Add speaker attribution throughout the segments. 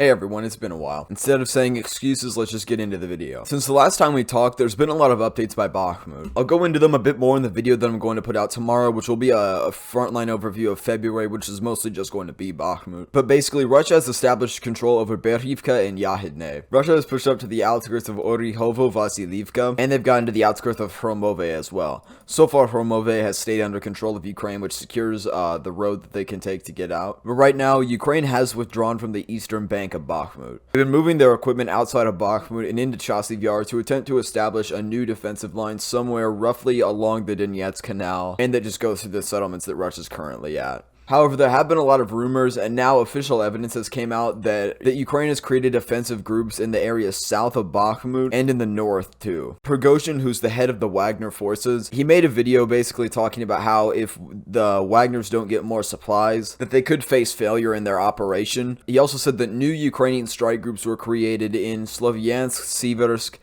Speaker 1: Hey everyone, it's been a while. Instead of saying excuses, let's just get into the video. Since the last time we talked, there's been a lot of updates by Bakhmut. I'll go into them a bit more in the video that I'm going to put out tomorrow, which will be a frontline overview of February, which is mostly just going to be Bakhmut. But basically, Russia has established control over Berivka and Yahidne. Russia has pushed up to the outskirts of Orihovo-Vasilivka, and they've gotten to the outskirts of Hromove as well. So far, Hromove has stayed under control of Ukraine, which secures the road that they can take to get out. But right now, Ukraine has withdrawn from the eastern bank of Bakhmut. They've been moving their equipment outside of Bakhmut and into Chasiv Yar to attempt to establish a new defensive line somewhere roughly along the Donetsk Canal, and that just goes through the settlements that Russia's currently at. However, there have been a lot of rumors, and now official evidence has came out that Ukraine has created offensive groups in the areas south of Bakhmut and in the north too. Prigozhin, who's the head of the Wagner forces, he made a video basically talking about how if the Wagners don't get more supplies, that they could face failure in their operation. He also said that new Ukrainian strike groups were created in Slovyansk, Siversk,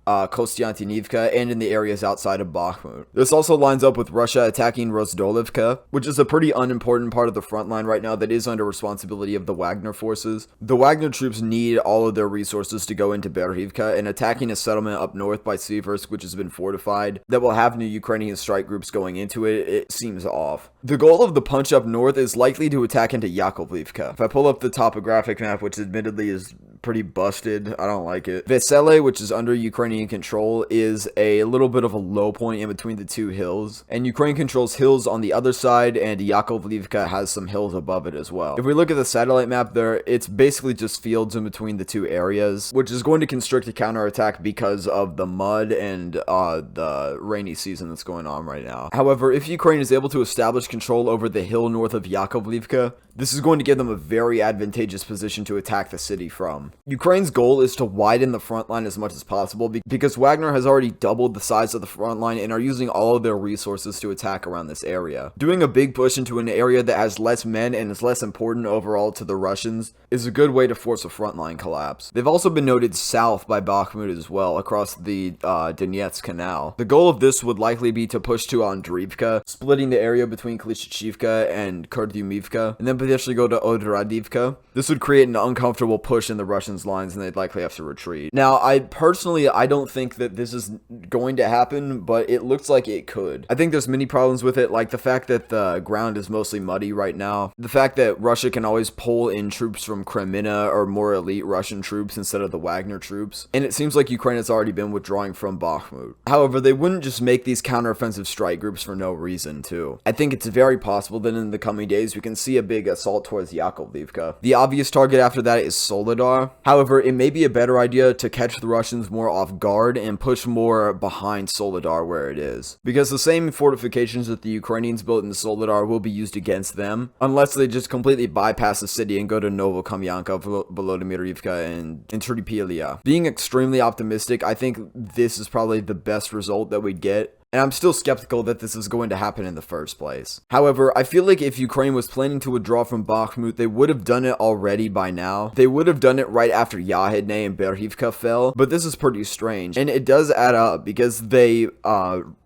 Speaker 1: Kostiantynivka, and in the areas outside of Bakhmut. This also lines up with Russia attacking Rozdolivka, which is a pretty unimportant part of the front line right now that is under responsibility of the Wagner forces. The Wagner troops need all of their resources to go into Berivka, and attacking a settlement up north by Siversk, which has been fortified, that will have new Ukrainian strike groups going into it seems off. The goal of the punch up north is likely to attack into Yakovlivka. If I pull up the topographic map, which admittedly is pretty busted, I don't like it. Vesele, which is under Ukrainian control, is a little bit of a low point in between the two hills, and Ukraine controls hills on the other side, and Yakovlivka has some hills above it as well. If we look at the satellite map there, it's basically just fields in between the two areas, which is going to constrict a counterattack because of the mud and the rainy season that's going on right now. However, if Ukraine is able to establish control over the hill north of Yakovlivka, this is going to give them a very advantageous position to attack the city from. Ukraine's goal is to widen the front line as much as possible because Wagner has already doubled the size of the front line and are using all of their resources to attack around this area. Doing a big push into an area that has less men and is less important overall to the Russians is a good way to force a frontline collapse. They've also been noted south by Bakhmut as well, across the Donetsk Canal. The goal of this would likely be to push to Andriivka, splitting the area between Klishchivka and Kurdyumivka, and then potentially go to Odradivka. This would create an uncomfortable push in the Russians' lines, and they'd likely have to retreat. Now, I don't think that this is going to happen, but it looks like it could. I think there's many problems with it, like the fact that the ground is mostly muddy right now, the fact that Russia can always pull in troops from Kreminna or more elite Russian troops instead of the Wagner troops, and it seems like Ukraine has already been withdrawing from Bakhmut. However, they wouldn't just make these counteroffensive strike groups for no reason, too. I think it's very possible that in the coming days we can see a big assault towards Yakovlivka. The obvious target after that is Soledar. However, it may be a better idea to catch the Russians more off guard and push more behind Soledar where it is, because the same fortifications that the Ukrainians built in Soledar will be used against them, unless they just completely bypass the city and go to Novokamyanka, Volodymyrivka, and Tripilia. Being extremely optimistic, I think this is probably the best result that we'd get, and I'm still skeptical that this is going to happen in the first place. However, I feel like if Ukraine was planning to withdraw from Bakhmut, they would have done it already by now. They would have done it right after Yahidne and Berivka fell, but this is pretty strange, and it does add up because they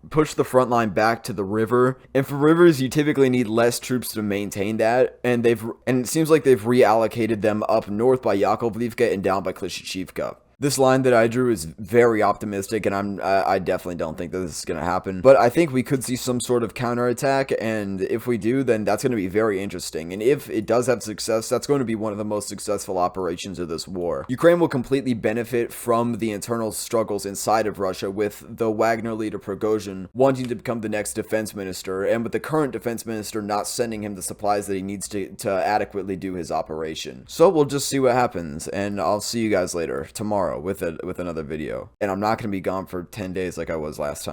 Speaker 1: push the front line back to the river, and for rivers you typically need less troops to maintain that, and it seems like they've reallocated them up north by Yakovlivka and down by Klishchivka. This line that I drew is very optimistic, and I definitely don't think that this is going to happen. But I think we could see some sort of counterattack, and if we do, then that's going to be very interesting. And if it does have success, that's going to be one of the most successful operations of this war. Ukraine will completely benefit from the internal struggles inside of Russia, with the Wagner leader Prigozhin wanting to become the next defense minister, and with the current defense minister not sending him the supplies that he needs to adequately do his operation. So we'll just see what happens, and I'll see you guys later tomorrow with another video, and I'm not going to be gone for 10 days like I was last time.